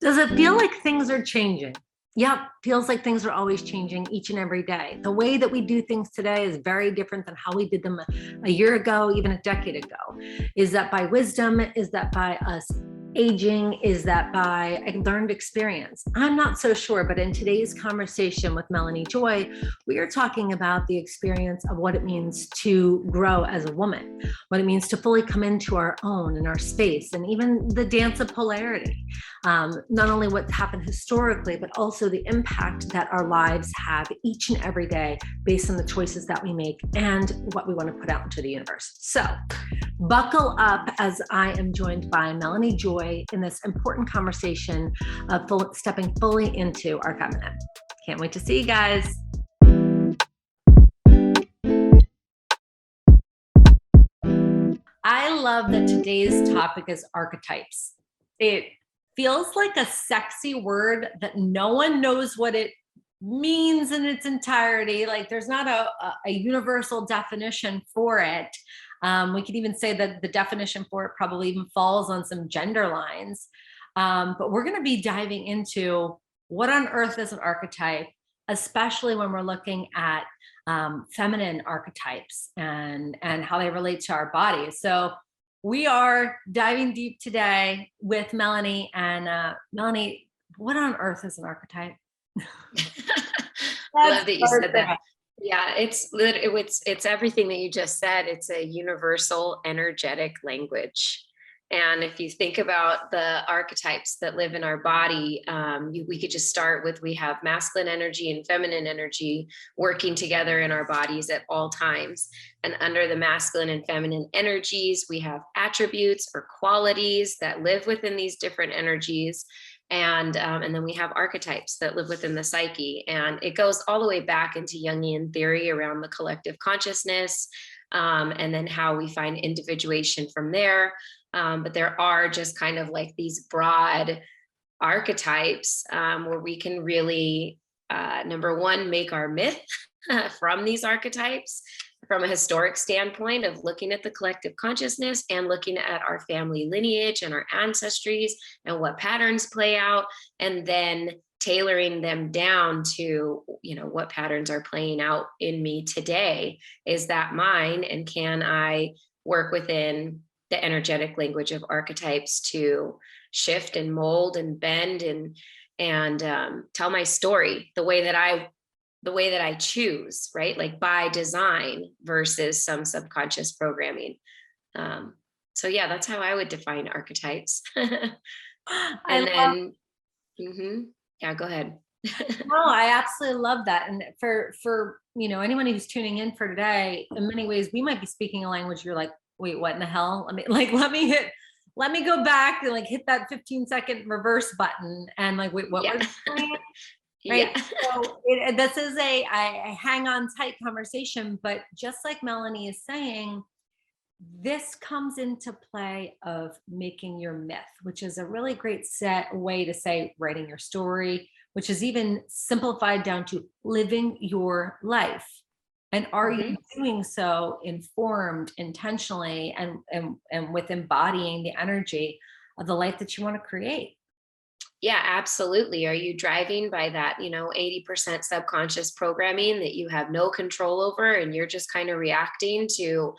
Does it feel like things are changing? Yep, feels like things are always changing each and every day. The way that we do things today is very different than how we did them a year ago, even a decade ago. Is that by wisdom? Is that by us aging? Is that by a learned experience? I'm not so sure, but in today's conversation with Melanie Joy, we are talking about the experience of what it means to grow as a woman, what it means to fully come into our own and our space, and even the dance of polarity. Not only what's happened historically, but also the impact that our lives have each and every day based on the choices that we make and what we want to put out into the universe. So buckle up as I am joined by Melanie Joy in this important conversation of stepping fully into our feminine. Can't wait to see you guys. I love that today's topic is archetypes. It feels like a sexy word that no one knows what it means in its entirety. Like there's not a universal definition for it. We could even say that the definition for it probably even falls on some gender lines. But we're going to be diving into what on earth is an archetype, especially when we're looking at feminine archetypes and how they relate to our bodies. So we are diving deep today with Melanie. And Melanie, what on earth is an archetype? Love that you said that. Yeah, it's everything that you just said. It's a universal energetic language. And if you think about the archetypes that live in our body, we could just start with, we have masculine energy and feminine energy working together in our bodies at all times. And under the masculine and feminine energies, we have attributes or qualities that live within these different energies. And then we have archetypes that live within the psyche. And it goes all the way back into Jungian theory around the collective consciousness, and then how we find individuation from there. But there are just kind of like these broad archetypes where we can really, number one, make our myth from these archetypes from a historic standpoint of looking at the collective consciousness and looking at our family lineage and our ancestries and what patterns play out, and then tailoring them down to, what patterns are playing out in me today. Is that mine? And can I work within the energetic language of archetypes to shift and mold and bend and tell my story the way that I choose, right? Like by design versus some subconscious programming. So yeah, that's how I would define archetypes. Yeah, go ahead. No, I absolutely love that. And for anyone who's tuning in for today, in many ways, we might be speaking a language you're like, wait, what in the hell? Let me go back and hit that 15-second reverse button and wait, what was saying? Right. Yeah. So this is a hang on tight conversation, but just like Melanie is saying, this comes into play of making your myth, which is a really great way to say writing your story, which is even simplified down to living your life. And are you doing so informed, intentionally, and with embodying the energy of the life that you want to create? Yeah, absolutely. Are you driving by that, 80% subconscious programming that you have no control over, and you're just kind of reacting to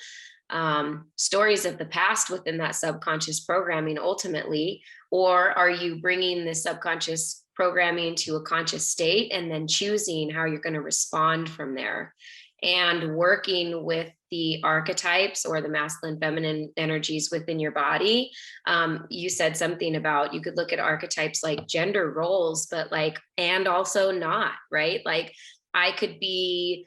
stories of the past within that subconscious programming ultimately? Or are you bringing the subconscious programming to a conscious state and then choosing how you're going to respond from there? And working with the archetypes or the masculine feminine energies within your body. You said something about, you could look at archetypes like gender roles, but and also not, right? Like I could be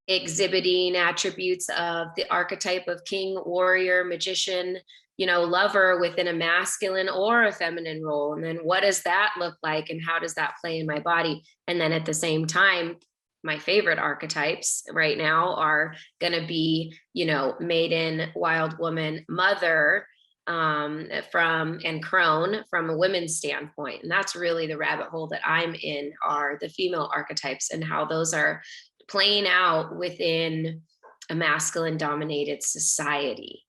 exhibiting attributes of the archetype of king, warrior, magician, lover within a masculine or a feminine role. And then what does that look like? And how does that play in my body? And then at the same time, my favorite archetypes right now are going to be, maiden, wild woman, mother, and crone from a women's standpoint. And that's really the rabbit hole that I'm in, are the female archetypes and how those are playing out within a masculine dominated society,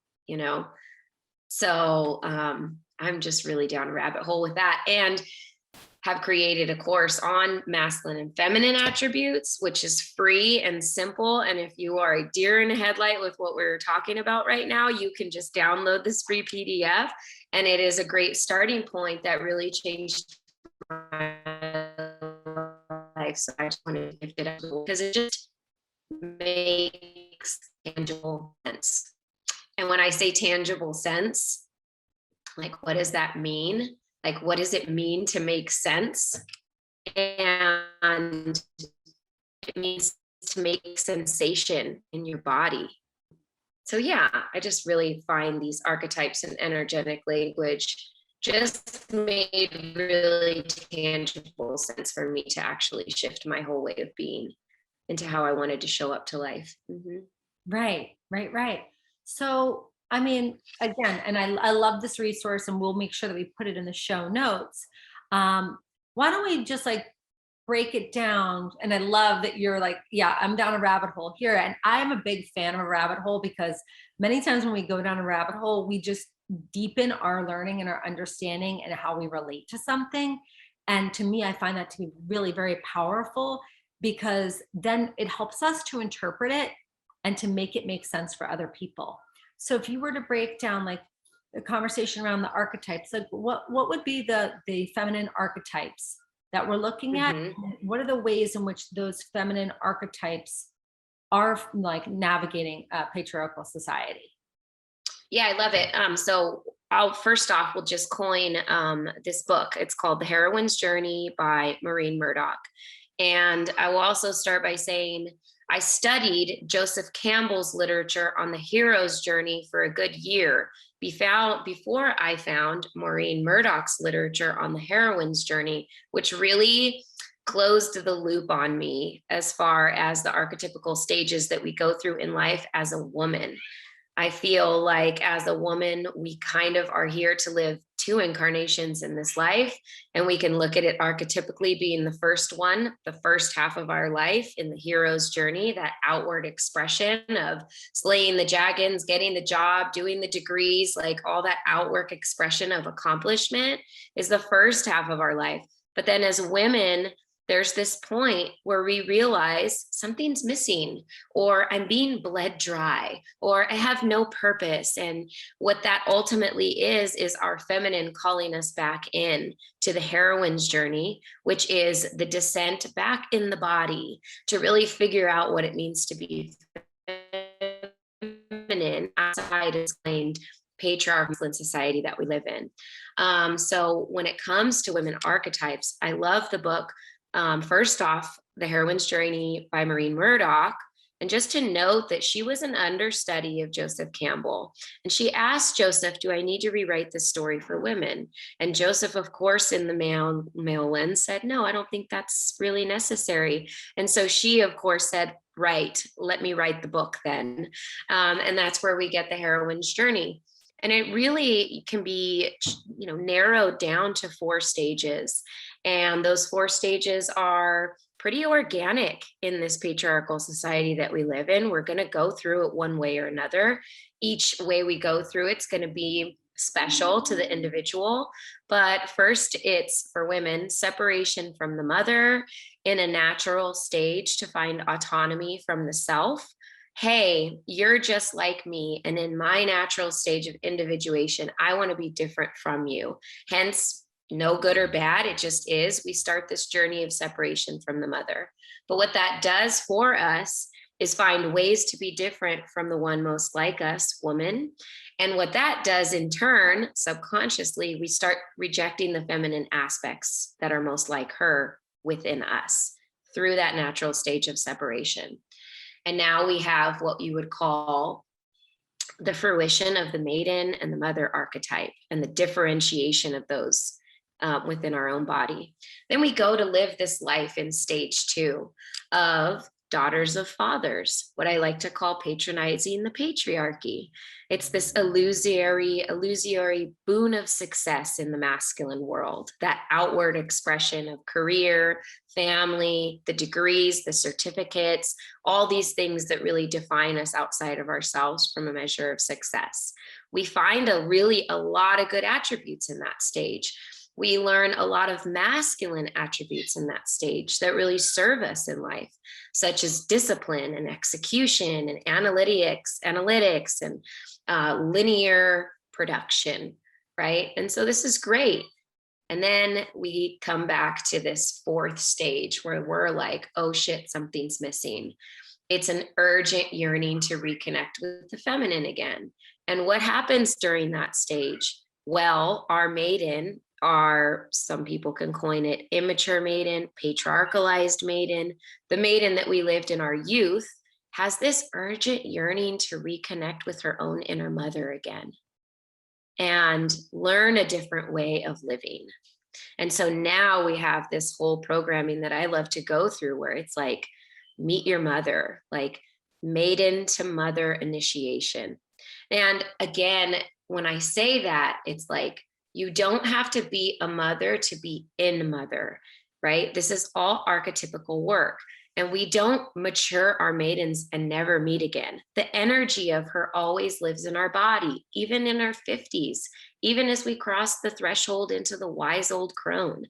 So I'm just really down a rabbit hole with that. And have created a course on masculine and feminine attributes, which is free and simple. And if you are a deer in a headlight with what we're talking about right now, you can just download this free PDF. And it is a great starting point that really changed my life. So I just wanted to gift it up because it just makes tangible sense. And when I say tangible sense, like, what does that mean? Like, what does it mean to make sense? And it means to make sensation in your body. So yeah, I just really find these archetypes and energetic language just made really tangible sense for me to actually shift my whole way of being into how I wanted to show up to life. Mm-hmm. Right. So, I mean, again, and I love this resource, and we'll make sure that we put it in the show notes. Why don't we just like break it down? And I love that you're like, yeah, I'm down a rabbit hole here. And I am a big fan of a rabbit hole, because many times when we go down a rabbit hole, we just deepen our learning and our understanding and how we relate to something. And to me, I find that to be really very powerful, because then it helps us to interpret it and to make it make sense for other people. So if you were to break down like the conversation around the archetypes, like what would be the feminine archetypes that we're looking at? Mm-hmm. What are the ways in which those feminine archetypes are like navigating a patriarchal society? Yeah, I love it. So I'll first off, we'll just coin this book. It's called The Heroine's Journey by Maureen Murdock. And I will also start by saying I studied Joseph Campbell's literature on the hero's journey for a good year before I found Maureen Murdock's literature on the heroine's journey, which really closed the loop on me as far as the archetypical stages that we go through in life as a woman. I feel like as a woman, we kind of are here to live 2 incarnations in this life. And we can look at it archetypically being the first one, the first half of our life in the hero's journey, that outward expression of slaying the dragons, getting the job, doing the degrees, like all that outward expression of accomplishment is the first half of our life. But then as women, there's this point where we realize something's missing, or I'm being bled dry, or I have no purpose. And what that ultimately is our feminine calling us back in to the heroine's journey, which is the descent back in the body to really figure out what it means to be feminine outside of the patriarchal society that we live in. So when it comes to women archetypes, I love the book. First off, The Heroine's Journey by Maureen Murdock. And just to note that she was an understudy of Joseph Campbell. And she asked Joseph, do I need to rewrite this story for women? And Joseph, of course, in the male lens said, no, I don't think that's really necessary. And so she, of course, said, right, let me write the book then. And that's where we get The Heroine's Journey. And it really can be, narrowed down to 4 stages. And those 4 stages are pretty organic in this patriarchal society that we live in. We're going to go through it one way or another. Each way we go through it's going to be special to the individual. But first, it's for women, separation from the mother in a natural stage to find autonomy from the self. Hey, you're just like me. And in my natural stage of individuation, I want to be different from you. Hence, no good or bad, it just is. We start this journey of separation from the mother. But what that does for us is find ways to be different from the one most like us, woman. And what that does in turn, subconsciously, we start rejecting the feminine aspects that are most like her within us through that natural stage of separation. And now we have what you would call the fruition of the maiden and the mother archetype and the differentiation of those within our own body. Then we go to live this life in stage 2 of daughters of fathers, what I like to call patronizing the patriarchy. It's this illusory boon of success in the masculine world, that outward expression of career, family, the degrees, the certificates, all these things that really define us outside of ourselves from a measure of success. We find a lot of good attributes in that stage. We learn a lot of masculine attributes in that stage that really serve us in life, such as discipline and execution and analytics and linear production, right? And so this is great. And then we come back to this fourth stage where we're like, oh shit, something's missing. It's an urgent yearning to reconnect with the feminine again. And what happens during that stage? Well, our maiden, some people can coin it immature maiden, patriarchalized maiden, the maiden that we lived in our youth, has this urgent yearning to reconnect with her own inner mother again and learn a different way of living. And so now we have this whole programming that I love to go through where it's like, meet your mother, like maiden to mother initiation. And again, when I say that, it's like, you don't have to be a mother to be in mother, right? This is all archetypical work. And we don't mature our maidens and never meet again. The energy of her always lives in our body, even in our 50s, even as we cross the threshold into the wise old crone,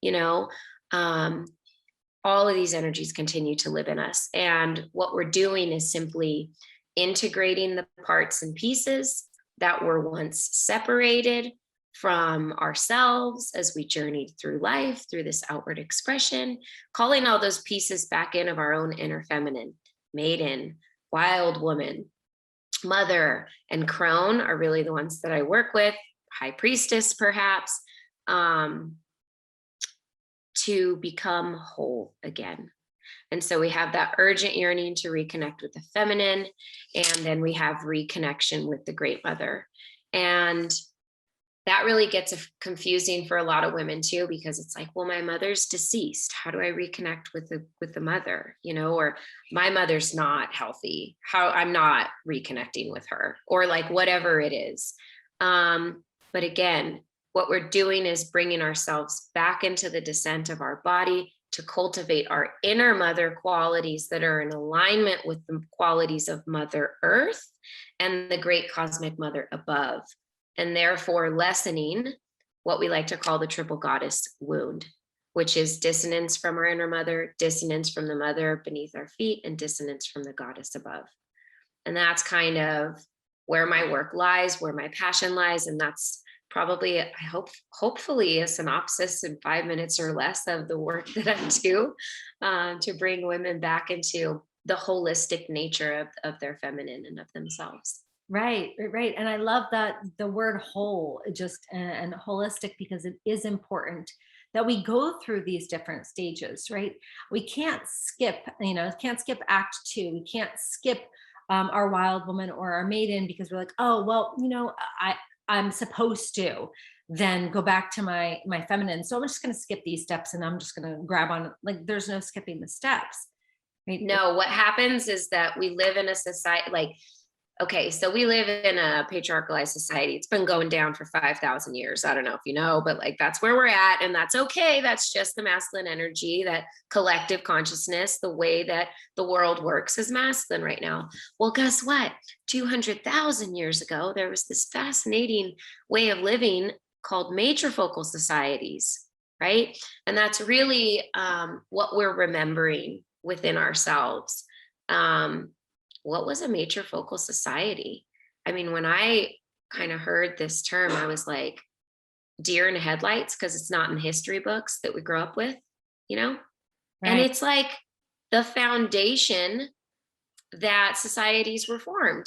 you know, all of these energies continue to live in us. And what we're doing is simply integrating the parts and pieces that were once separated from ourselves as we journeyed through life, through this outward expression, calling all those pieces back in of our own inner feminine. Maiden, wild woman, mother, and crone are really the ones that I work with, high priestess perhaps, to become whole again. And so we have that urgent yearning to reconnect with the feminine, and then we have reconnection with the great mother. And that really gets confusing for a lot of women too, because it's like, well, my mother's deceased. How do I reconnect with the mother, you know, or my mother's not healthy. How I'm not reconnecting with her, or like whatever it is. But again, what we're doing is bringing ourselves back into the descent of our body to cultivate our inner mother qualities that are in alignment with the qualities of Mother Earth and the great cosmic mother above, and therefore lessening what we like to call the triple goddess wound, which is dissonance from our inner mother, dissonance from the mother beneath our feet, and dissonance from the goddess above. And that's kind of where my work lies, where my passion lies. And that's probably, I hope, hopefully a synopsis in 5 minutes or less of the work that I do to bring women back into the holistic nature of their feminine and of themselves. Right. And I love that the word whole, just and holistic, because it is important that we go through these different stages, right? We can't skip, can't skip act 2. We can't skip our wild woman or our maiden because we're like, oh, well, I'm supposed to then go back to my feminine. So I'm just going to skip these steps and I'm just going to grab on, like, there's no skipping the steps. Right? No, what happens is that we live in a society, like, okay, so we live in a patriarchalized society. It's been going down for 5,000 years. I don't know if you know, but like that's where we're at. And that's okay. That's just the masculine energy, that collective consciousness, the way that the world works is masculine right now. Well, guess what? 200,000 years ago, there was this fascinating way of living called matrifocal societies, right? And that's really what we're remembering within ourselves. What was a matrifocal society? I mean, when I kind of heard this term, I was like, deer in the headlights, because it's not in history books that we grow up with, Right. And it's like the foundation that societies were formed.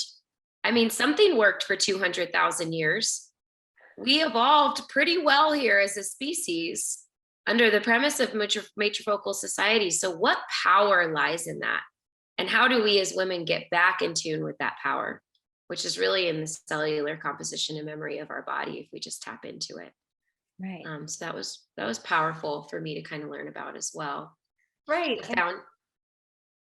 I mean, something worked for 200,000 years. We evolved pretty well here as a species under the premise of matrifocal society. So what power lies in that? And how do we as women get back in tune with that power, which is really in the cellular composition and memory of our body if we just tap into it. Right. So that was powerful for me to kind of learn about as well. Right.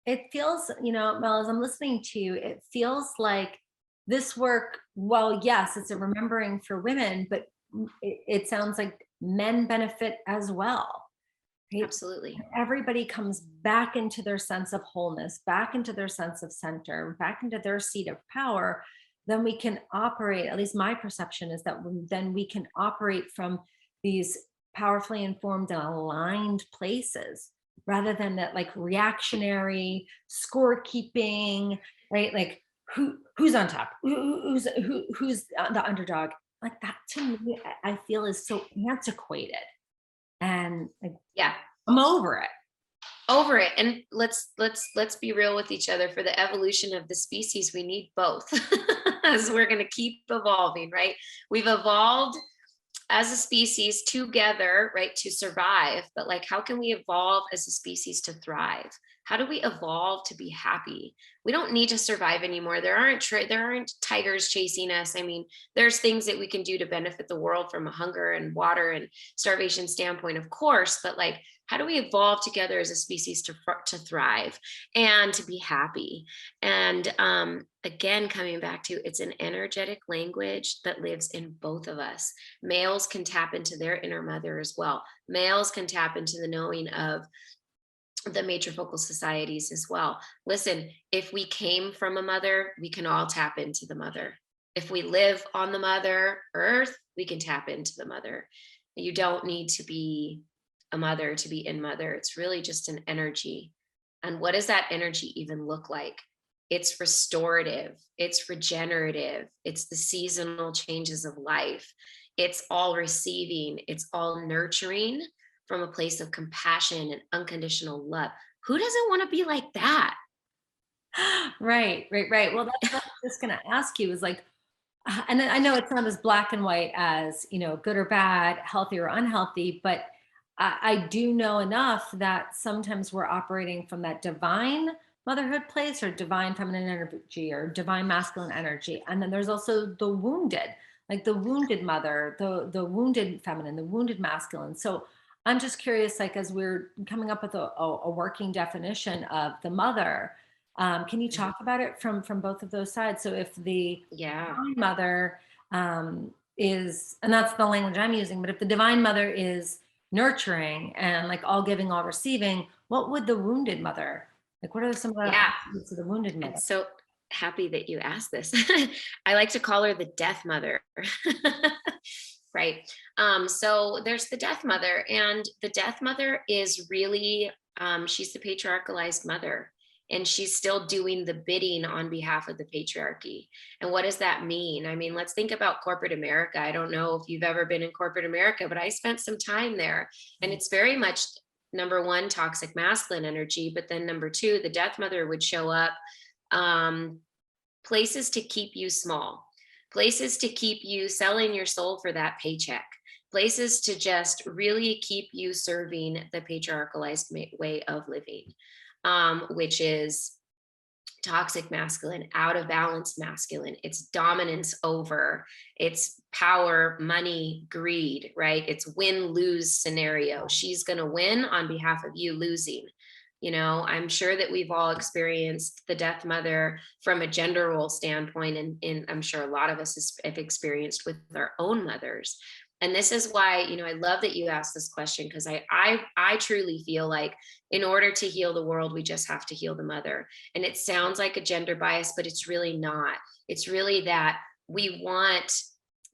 It feels, Mel, as I'm listening to you, it feels like this work, well, yes, it's a remembering for women, but it sounds like men benefit as well. Right? Absolutely. Everybody comes back into their sense of wholeness, back into their sense of center, back into their seat of power. Then we can operate, at least my perception is that then we can operate from these powerfully informed and aligned places rather than that like reactionary scorekeeping, right? Like who's on top, who's the underdog. Like that to me, I feel is so antiquated, and like, Yeah. I'm over it. Over it. And let's be real with each other. For the evolution of the species, we need both. As we're going to keep evolving, right? We've evolved as a species together, right, to survive. But like, how can we evolve as a species to thrive? How do we evolve to be happy? We don't need to survive anymore. There aren't tigers chasing us. I mean, there's things that we can do to benefit the world from a hunger and water and starvation standpoint, of course. But like, how do we evolve together as a species to thrive and to be happy? And again, coming back to, it's an energetic language that lives in both of us. Males can tap into their inner mother as well. Males can tap into the knowing of the matrifocal societies as well. Listen, if we came from a mother, we can all tap into the mother. If we live on the mother earth, we can tap into the mother. You don't need to be a mother to be in mother. It's really just an energy. And what does that energy even look like? It's restorative, it's regenerative, it's the seasonal changes of life. It's all receiving, it's all nurturing from a place of compassion and unconditional love. Who doesn't want to be like that? Right. Well, that's what I was just going to ask you is like, and I know it's not as black and white as, good or bad, healthy or unhealthy, but I do know enough that sometimes we're operating from that divine motherhood place or divine feminine energy or divine masculine energy. And then there's also the wounded, like the wounded mother, the wounded feminine, the wounded masculine. So I'm just curious, like, as we're coming up with a working definition of the mother, can you talk about it from both of those sides? So if the Yeah. divine mother is, and that's the language I'm using, but if the divine mother is nurturing and like all giving, all receiving, what would the wounded mother, like, what are some of the Yeah. attributes of the wounded mother? I'm so happy that you asked this. I like to call her the death mother. Right. So there's the death mother, and the death mother is really, she's the patriarchalized mother, and she's still doing the bidding on behalf of the patriarchy. And what does that mean? I mean, let's think about corporate America. I don't know if you've ever been in corporate America, but I spent some time there, and it's very much number one, toxic masculine energy, but then number two, the death mother would show up, places to keep you small, places to keep you selling your soul for that paycheck, places to just really keep you serving the patriarchalized way of living, which is toxic masculine, out of balance masculine. It's dominance over, it's power, money, greed, right? It's win-lose scenario. She's going to win on behalf of you losing. I'm sure that we've all experienced the death mother from a gender role standpoint, and I'm sure a lot of us have experienced with our own mothers. And this is why, I love that you asked this question, because I truly feel like in order to heal the world, we just have to heal the mother. And it sounds like a gender bias, but it's really not. It's really that we want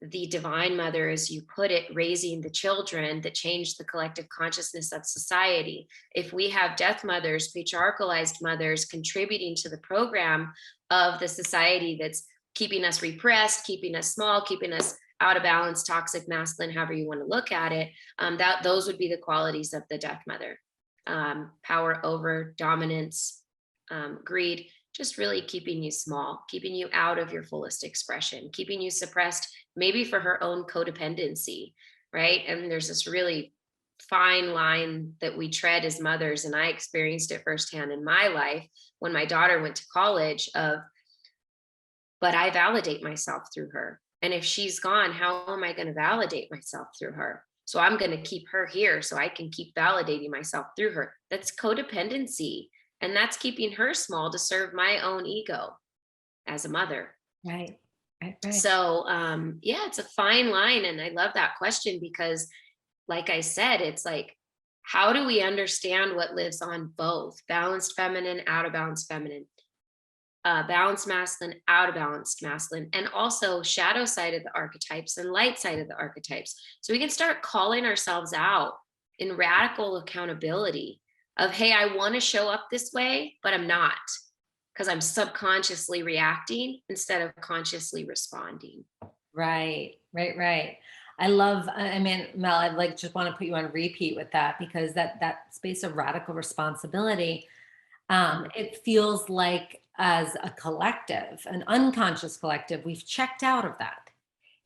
the divine mother, as you put it, raising the children that change the collective consciousness of society. If we have death mothers, patriarchalized mothers contributing to the program of the society that's keeping us repressed, keeping us small, keeping us out of balance, toxic masculine, however you want to look at it, those would be the qualities of the death mother. Power over, dominance, greed, just really keeping you small, keeping you out of your fullest expression, keeping you suppressed, maybe for her own codependency, right? And there's this really fine line that we tread as mothers, and I experienced it firsthand in my life when my daughter went to college, but I validate myself through her. And if she's gone, how am I going to validate myself through her? So I'm going to keep her here so I can keep validating myself through her. That's codependency. And that's keeping her small to serve my own ego as a mother. Right. So yeah, it's a fine line. And I love that question because, like I said, it's like, how do we understand what lives on both balanced feminine, out of balance feminine? balanced masculine, out of balanced masculine, and also shadow side of the archetypes and light side of the archetypes. So we can start calling ourselves out in radical accountability of, hey, I want to show up this way, but I'm not, because I'm subconsciously reacting instead of consciously responding. Right, right, right. I love, I mean, Mel, I'd like just want to put you on repeat with that, because that space of radical responsibility, it feels like as a collective, an unconscious collective, we've checked out of that.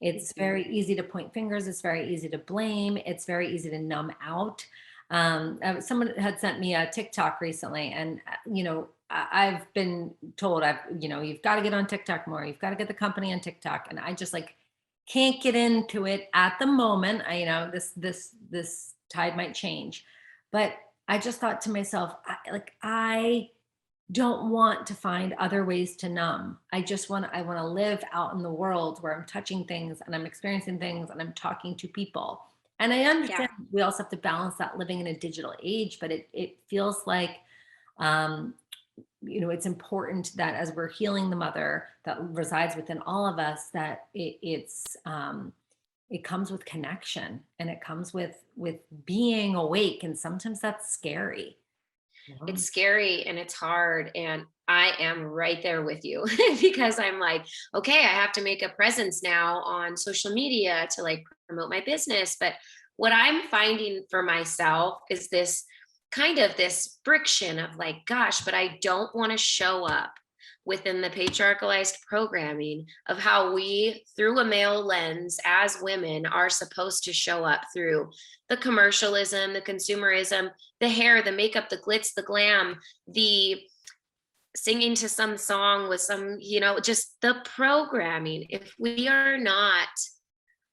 It's very easy to point fingers. It's very easy to blame. It's very easy to numb out. Someone had sent me a TikTok recently, and I've been told you've got to get on TikTok more. You've got to get the company on TikTok, and I just like can't get into it at the moment. This tide might change, but I just thought to myself, I don't want to find other ways to numb. I want to live out in the world where I'm touching things and I'm experiencing things and I'm talking to people. And I understand we also have to balance that living in a digital age, but it feels like, it's important that as we're healing the mother that resides within all of us, that it comes with connection, and it comes with being awake. And sometimes that's scary. It's scary and it's hard. And I am right there with you because I'm like, okay, I have to make a presence now on social media to like promote my business. But what I'm finding for myself is this kind of this friction of like, gosh, but I don't want to show up within the patriarchalized programming of how we, through a male lens as women, are supposed to show up through the commercialism, the consumerism, the hair, the makeup, the glitz, the glam, the singing to some song with some, just the programming. If we are not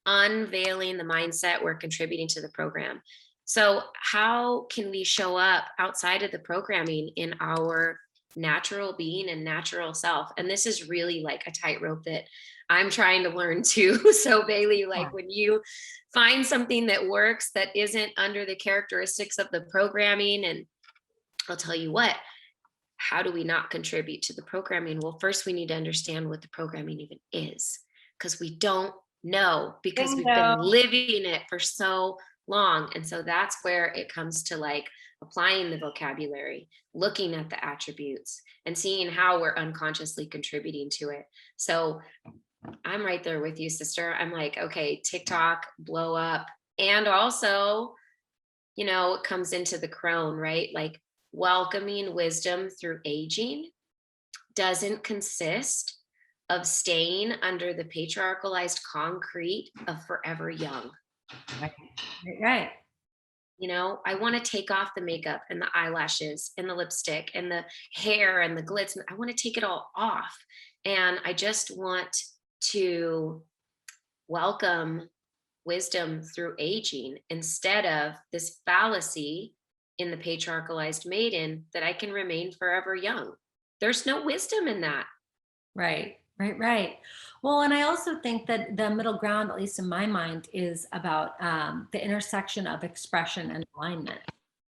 unveiling the mindset, we're contributing to the program. So how can we show up outside of the programming in our natural being and natural self? And this is really like a tightrope that I'm trying to learn too. So Bailey, like when you find something that works that isn't under the characteristics of the programming, and I'll tell you what, how do we not contribute to the programming? Well, first we need to understand what the programming even is, because we don't know, because we've been living it for so long. And so that's where it comes to like applying the vocabulary, looking at the attributes and seeing how we're unconsciously contributing to it. So I'm right there with you, sister. I'm like, okay, TikTok, blow up. And also, it comes into the crone, right? Like welcoming wisdom through aging doesn't consist of staying under the patriarchalized concrete of forever young. Right. I want to take off the makeup and the eyelashes and the lipstick and the hair and the glitz. I want to take it all off. And I just want to welcome wisdom through aging instead of this fallacy in the patriarchalized maiden that I can remain forever young. There's no wisdom in that. Right. Well, and I also think that the middle ground, at least in my mind, is about the intersection of expression and alignment,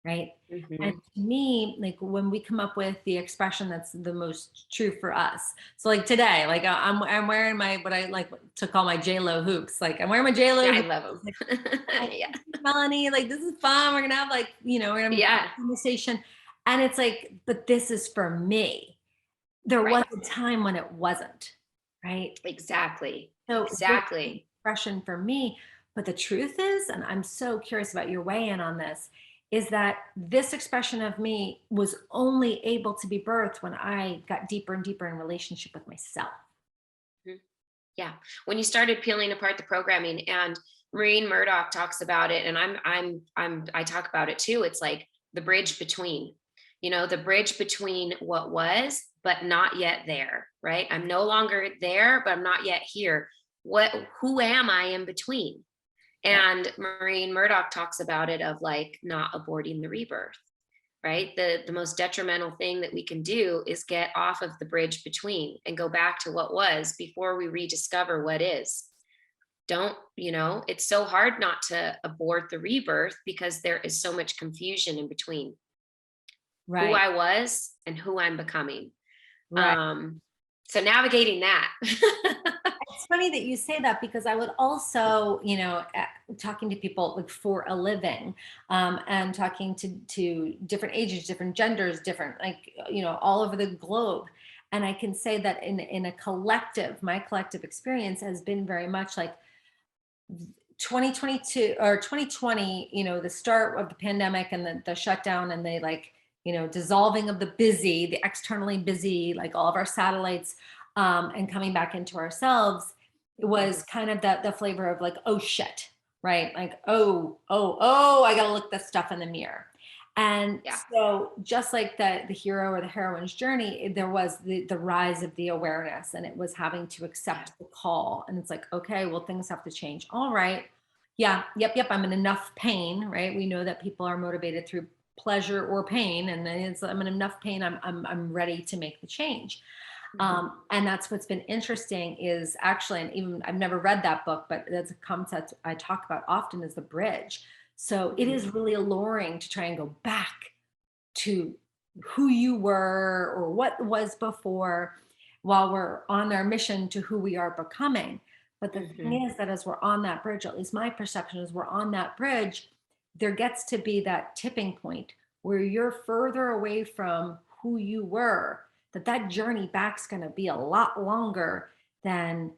right? Mm-hmm. And to me, like when we come up with the expression that's the most true for us. So like today, like I'm wearing what I like to call my J-Lo hoops. Like I'm wearing my J-Lo Yeah, hoops. I love them. Yeah. Melanie, like this is fun. We're gonna have we're gonna have a conversation. And it's like, but this is for me. There was a time when it wasn't, right? Exactly. So exactly. Expression for me. But the truth is, and I'm so curious about your weigh-in on this, is that this expression of me was only able to be birthed when I got deeper and deeper in relationship with myself. Mm-hmm. Yeah. When you started peeling apart the programming, and Maureen Murdock talks about it, and I talk about it too. It's like the bridge between, the bridge between what was, but not yet there, right? I'm no longer there, but I'm not yet here. Who am I in between? And Maureen Murdock talks about it of like not aborting the rebirth, right? The most detrimental thing that we can do is get off of the bridge between and go back to what was before we rediscover what is. It's so hard not to abort the rebirth because there is so much confusion in between. Right. Who I was and who I'm becoming. Right. So navigating that. It's funny that you say that, because I would also, talking to people like for a living, and talking to different ages, different genders, different, like, all over the globe. And I can say that in a collective, my collective experience has been very much like 2022 or 2020, the start of the pandemic and the shutdown and the, like, dissolving of the busy, the externally busy, like all of our satellites, and coming back into ourselves. It was kind of the flavor of like, oh shit, right? Like, oh, I gotta look this stuff in the mirror. And Yeah. so just like the hero or the heroine's journey, there was the rise of the awareness, and it was having to accept the call. And it's like, okay, well, things have to change. All right. Yeah. Yep. I'm in enough pain, right? We know that people are motivated through pleasure or pain. And then I'm in enough pain. I'm ready to make the change. And that's what's been interesting is actually, and even I've never read that book, but that's a concept I talk about often, is the bridge. So it is really alluring to try and go back to who you were or what was before, while we're on our mission to who we are becoming. But the thing is that as we're on that bridge, at least my perception is we're on that bridge, there gets to be that tipping point where you're further away from who you were, that journey back's going to be a lot longer than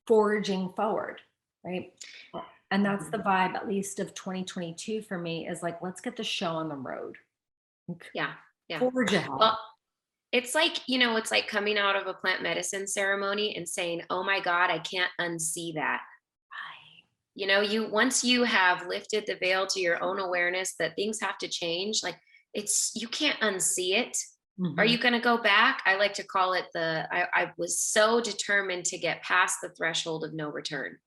forging forward, right? And that's the vibe, at least of 2022 for me, is like, let's get the show on the road. Yeah. Forge ahead. Well, it's like, it's like coming out of a plant medicine ceremony and saying, oh my God, I can't unsee that. Once you have lifted the veil to your own awareness that things have to change, like, you can't unsee it. Are you going to go back? I like to call it I was so determined to get past the threshold of no return.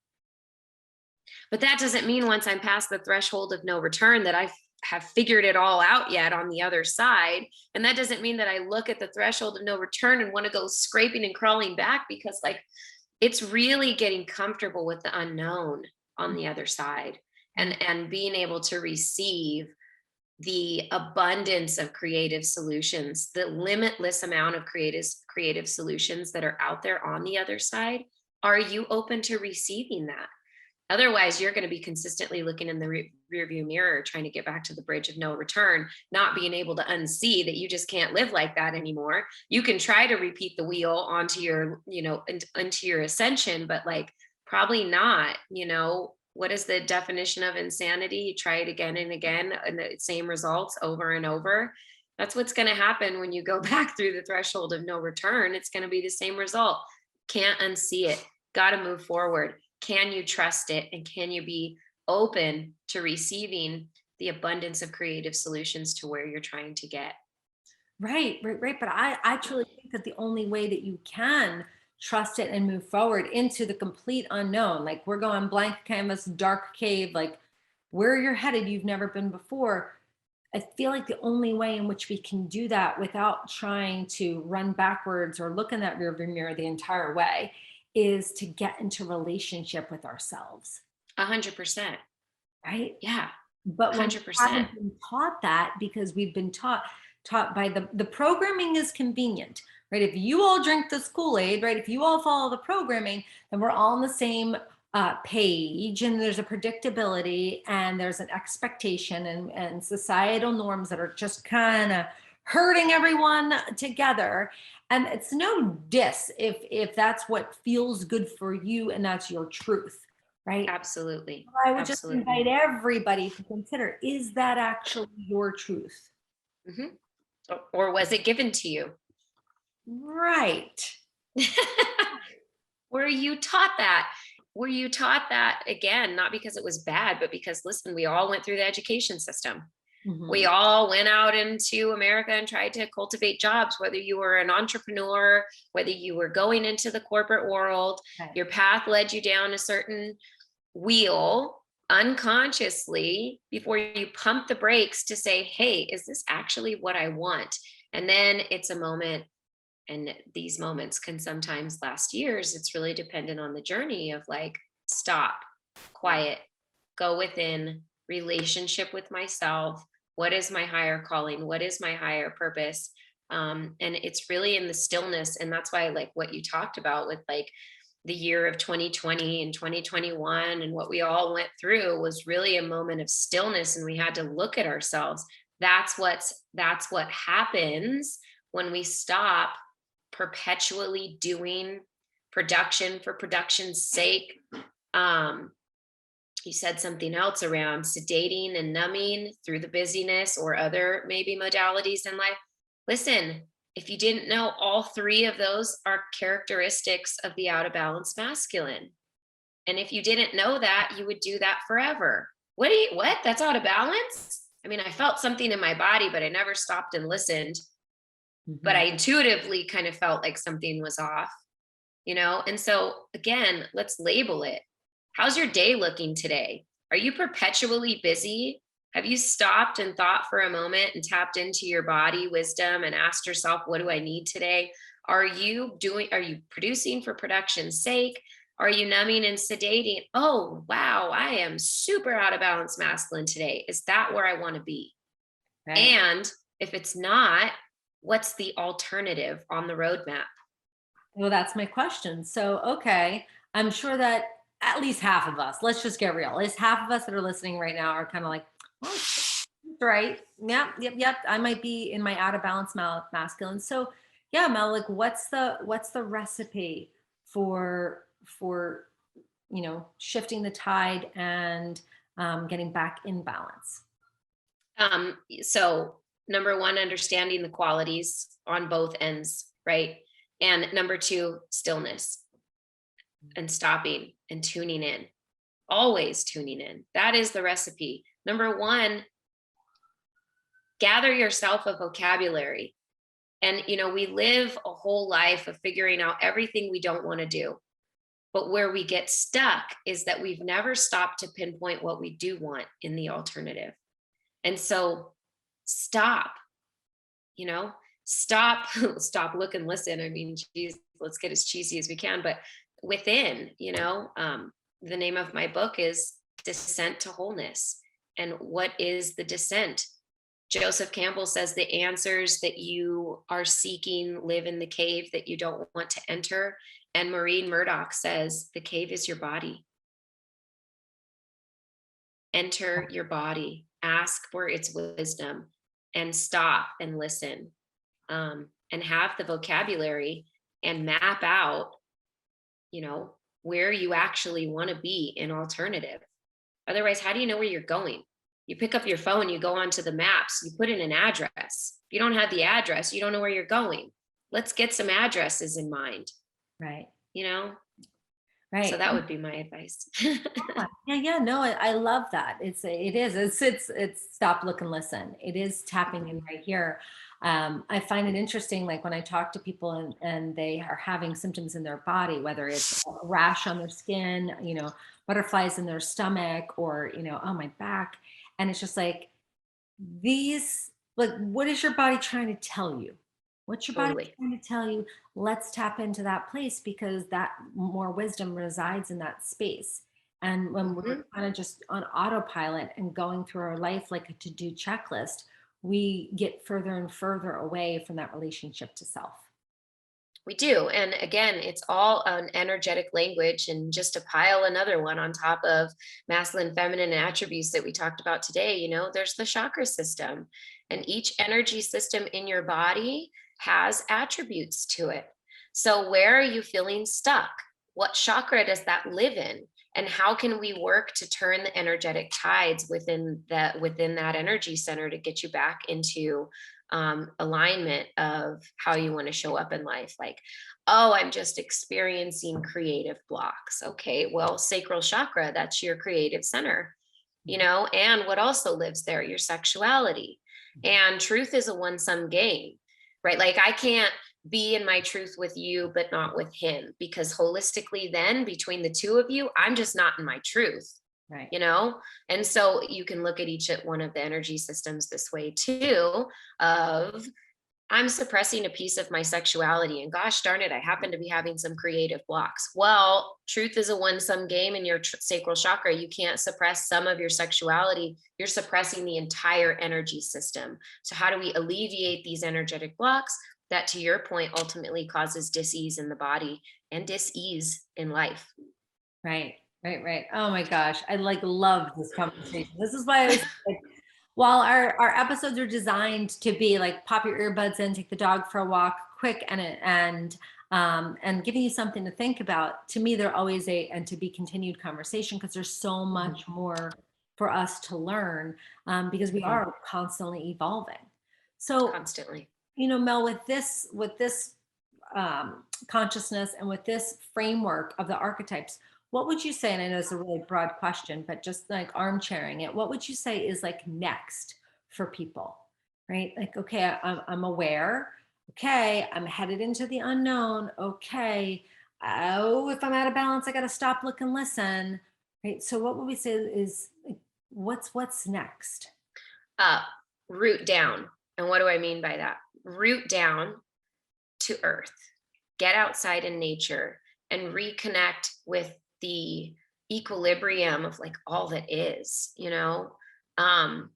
But that doesn't mean once I'm past the threshold of no return that I have figured it all out yet on the other side. And that doesn't mean that I look at the threshold of no return and want to go scraping and crawling back, because like, it's really getting comfortable with the unknown on the other side, and being able to receive the abundance of creative solutions, the limitless amount of creative solutions that are out there on the other side. Are you open to receiving that? Otherwise, you're going to be consistently looking in the rearview mirror, trying to get back to the bridge of no return, not being able to unsee that you just can't live like that anymore. You can try to repeat the wheel onto your, into your ascension, but like, probably not. What is the definition of insanity? You try it again and again, and the same results over and over. That's what's going to happen when you go back through the threshold of no return. It's going to be the same result. Can't unsee it. Got to move forward. Can you trust it? And can you be open to receiving the abundance of creative solutions to where you're trying to get? Right. But I truly think that the only way that you can trust it and move forward into the complete unknown, like we're going blank canvas, dark cave, like where you're headed, you've never been before. I feel like the only way in which we can do that without trying to run backwards or look in that rearview mirror the entire way is to get into relationship with ourselves. 100%. Right? Yeah. But 100%. when we haven't been taught that, because we've been taught by the programming is convenient, right? If you all drink this Kool-Aid, right? If you all follow the programming, then we're all on the same page, and there's a predictability and there's an expectation and societal norms that are just kind of herding everyone together. And it's no diss if that's what feels good for you and that's your truth, right? Absolutely. I would just invite everybody to consider, is that actually your truth? Or was it given to you? Right. Were you taught that? Were you taught that, again, not because it was bad, but because, listen, we all went through the education system. We all went out into America and tried to cultivate jobs, whether you were an entrepreneur, whether you were going into the corporate world, your path led you down a certain wheel unconsciously before you pump the brakes to say, hey, is this actually what I want? And then it's a moment, and these moments can sometimes last years. It's really dependent on the journey of like, stop, quiet, go within, relationship with myself. What is my higher calling? What is my higher purpose? And it's really in the stillness. And that's why I like what you talked about with like the year of 2020 and 2021 and what we all went through was really a moment of stillness, and we had to look at ourselves. That's what happens when we stop perpetually doing production for production's sake. You said something else around sedating and numbing through the busyness or other maybe modalities in life. Listen, if you didn't know, all three of those are characteristics of the out of balance masculine. And if you didn't know that, you would do that forever. What? That's out of balance? I mean, I felt something in my body, but I never stopped and listened. But I intuitively kind of felt like something was off, you know? And so again, let's label it. How's your day looking today? Are you perpetually busy? Have you stopped and thought for a moment and tapped into your body wisdom and asked yourself, what do I need today? Are you producing for production's sake? Are you numbing and sedating? Oh, wow, I am super out of balance masculine today. Is that where I want to be? Right. And if it's not, what's the alternative on the roadmap? Well, that's my question. So, okay, I'm sure that at least half of us, let's just get real, at least half of us that are listening right now are kind of like, oh, that's right. Yep. I might be in my out of balance masculine. So yeah, Mel, like what's the recipe for shifting the tide and getting back in balance? So number one, understanding the qualities on both ends, right? And number two, stillness and stopping and tuning in, always tuning in. That is the recipe. Number one, gather yourself a vocabulary. And, we live a whole life of figuring out everything we don't want to do. But where we get stuck is that we've never stopped to pinpoint what we do want in the alternative. And so stop, stop, look and listen. I mean, geez, let's get as cheesy as we can, but within, the name of my book is Descent to Wholeness. And what is the descent? Joseph Campbell says the answers that you are seeking live in the cave that you don't want to enter. And Maureen Murdock says the cave is your body. Enter your body, ask for its wisdom, and stop and listen, and have the vocabulary and map out, where you actually want to be in alternative. Otherwise, how do you know where you're going? You pick up your phone, you go onto the maps, you put in an address. If you don't have the address, you don't know where you're going. Let's get some addresses in mind. Right. Right. So that would be my advice. Yeah. No, I love that. It's stop, look, and listen. It is tapping in right here. I find it interesting, like when I talk to people and they are having symptoms in their body, whether it's a rash on their skin, butterflies in their stomach, or, oh, my back. And it's just like what is your body trying to tell you? What's your body trying to tell you? Let's tap into that place, because that more wisdom resides in that space. And when we're kind of just on autopilot and going through our life like a to-do checklist, we get further and further away from that relationship to self. We do. And again, it's all an energetic language. And just to pile another one on top of masculine, feminine attributes that we talked about today, there's the chakra system. And each energy system in your body has attributes to it. So where are you feeling stuck? What chakra does that live in? And how can we work to turn the energetic tides within that energy center to get you back into alignment of how you want to show up in life? Like, oh, I'm just experiencing creative blocks. Okay, well, sacral chakra, that's your creative center, and what also lives there? Your sexuality. And truth is a one-sum game, right? Like I can't be in my truth with you, but not with him, because holistically then between the two of you, I'm just not in my truth. Right. And so you can look at each one of the energy systems this way too, of I'm suppressing a piece of my sexuality, and gosh darn it, I happen to be having some creative blocks. Well, truth is a one-sum game in your sacral chakra. You can't suppress some of your sexuality. You're suppressing the entire energy system. So how do we alleviate these energetic blocks that, to your point, ultimately causes dis-ease in the body and dis-ease in life? Right, right. Oh my gosh, I like love this conversation. This is why I was like, while our episodes are designed to be like pop your earbuds in, take the dog for a walk, quick and giving you something to think about. To me, they're always a and to be continued conversation because there's so much more for us to learn because we are constantly evolving. So, Constantly. Mel, with this consciousness and with this framework of the archetypes, what would you say? And I know it's a really broad question, but just like armchairing it, what would you say is like next for people, right? Like, okay, I'm aware. Okay, I'm headed into the unknown. Okay, oh, if I'm out of balance, I got to stop, look, and listen. Right. So, what would we say is like, what's next? Root down. And what do I mean by that? Root down to earth, get outside in nature and reconnect with the equilibrium of like all that is, um,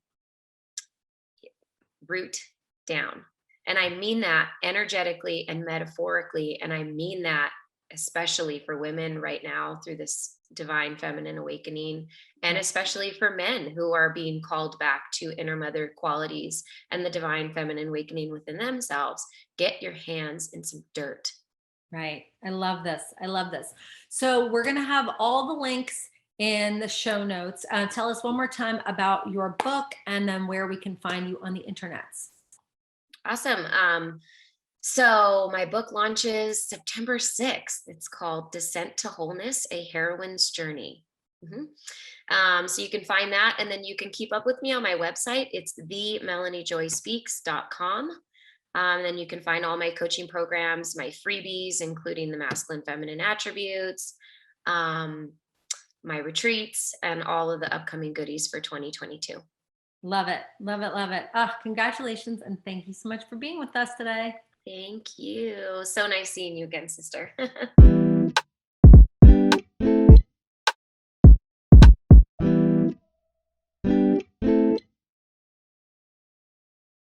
root down. And I mean that energetically and metaphorically. And I mean that especially for women right now through this divine feminine awakening, and especially for men who are being called back to inner mother qualities and the divine feminine awakening within themselves. Get your hands in some dirt. Right. I love this. I love this. So we're going to have all the links in the show notes. Tell us one more time about your book and then where we can find you on the internets. Awesome. So my book launches September 6th. It's called Descent to Wholeness, A Heroine's Journey. So you can find that, and then you can keep up with me on my website. It's themelaniejoyspeaks.com. Then you can find all my coaching programs, my freebies, including the masculine feminine attributes, my retreats, and all of the upcoming goodies for 2022. Love it. Love it. Love it. Oh, congratulations. And thank you so much for being with us today. Thank you. So nice seeing you again, sister.